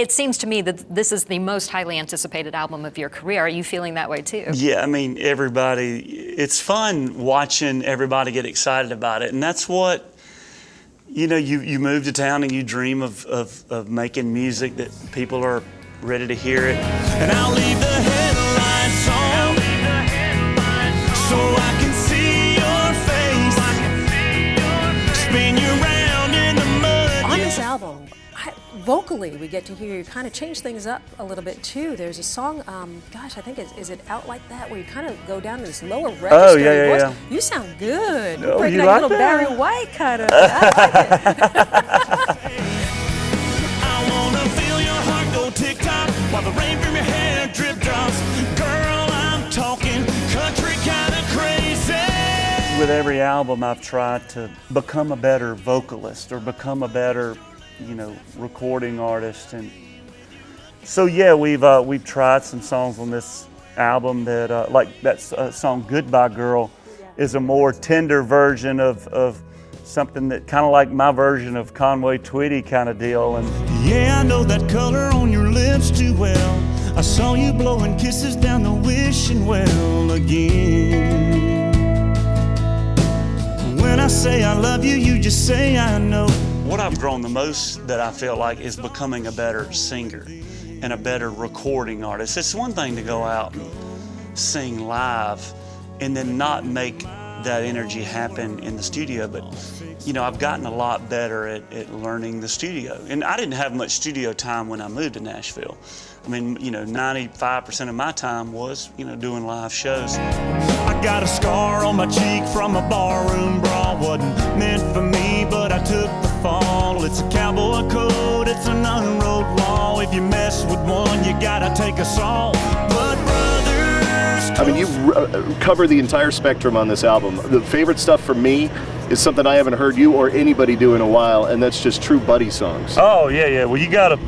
it seems to me that this is the most highly anticipated album of your career. Are you feeling that way too? Yeah, I mean, everybody, it's fun watching everybody get excited about it. And that's what, you know, you move to town and you dream of making music that people are ready to hear it. And I'll leave the headlights on so I can see your face. Spin you round in the mud. On this album, vocally, we get to hear you kind of change things up a little bit too. There's a song, gosh, I think is it Out Like That, where you kind of go down to this lower register. Oh, yeah, voice. yeah. You sound good. Oh, You're breaking you that like little that? Barry White kind of. I like it. I wanna feel your heart go tick-tock while the rain from your hair drip drops. Girl, I'm talking country kind of crazy. With every album, I've tried to become a better vocalist or become a better, you know, recording artist. And so yeah, we've tried some songs on this album that like that song Goodbye Girl is a more tender version of something that kind of like my version of Conway Twitty kind of deal. And Yeah, I know that color on your lips too well. I saw you blowing kisses down the wishing well again. When I say I love you, you just say I know. what I've grown the most that I feel like is becoming a better singer and a better recording artist. It's one thing to go out and sing live and then not make that energy happen in the studio, but you know, I've gotten a lot better at learning the studio. And I didn't have much studio time when I moved to Nashville. I mean, you know, 95% of my time was, you know, doing live shows. I got a scar on my cheek from a barroom brawl. Wasn't meant for me, but I took the fall. It's a cowboy code, it's an unwrote law. If you mess with one, you gotta take us all. But brothers, I mean, you've covered the entire spectrum on this album. The favorite stuff for me is something I haven't heard you or anybody do in a while, and that's just true buddy songs. Oh, yeah, yeah. Well, you gotta,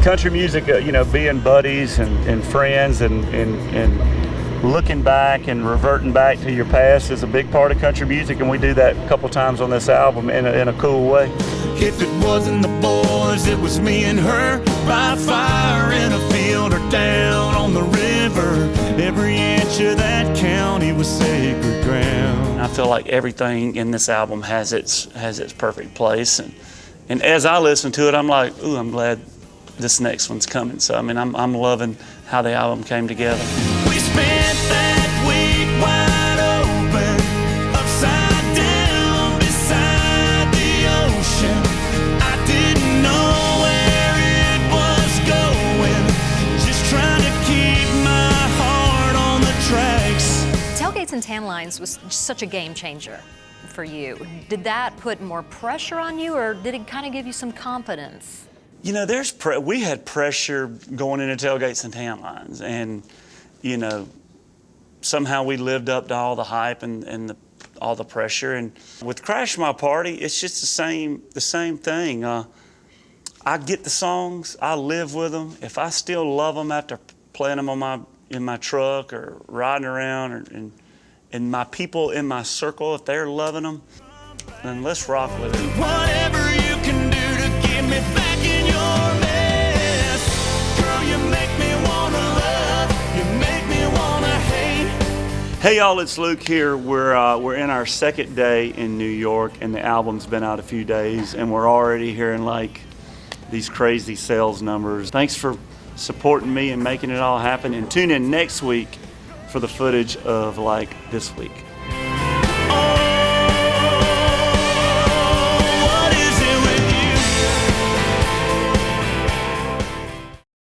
country music, you know, being buddies and friends and looking back and reverting back to your past is a big part of country music, and we do that a couple times on this album in a cool way. if it wasn't the boys, it was me and her. By fire in a field or down on the river. Every inch of that county was sacred ground. I feel like everything in this album has its perfect place, and as I listen to it, I'm like, ooh, I'm glad this next one's coming. So I mean, I'm loving how the album came together. We spent that week wide open, upside down beside the ocean. I didn't know where it was going, just trying to keep my heart on the tracks. Tailgates and Tan Lines was such a game changer for you. Did that put more pressure on you, or did it kind of give you some confidence? You know, we had pressure going into Tailgates and Tan Lines, and you know, somehow we lived up to all the hype and all the pressure. And with Crash My Party, it's just the same thing. I get the songs, I live with them. If I still love them after playing them in my truck or riding around, and my people in my circle, if they're loving them, then let's rock with it. Whatever you can do to get me back in your mess. Girl, you make me wanna love, you make me wanna hate. Hey y'all, it's Luke here. We're in our second day in New York, and the album's been out a few days, and we're already hearing like these crazy sales numbers. Thanks for supporting me and making it all happen, and tune in next week for the footage of like this week. Oh,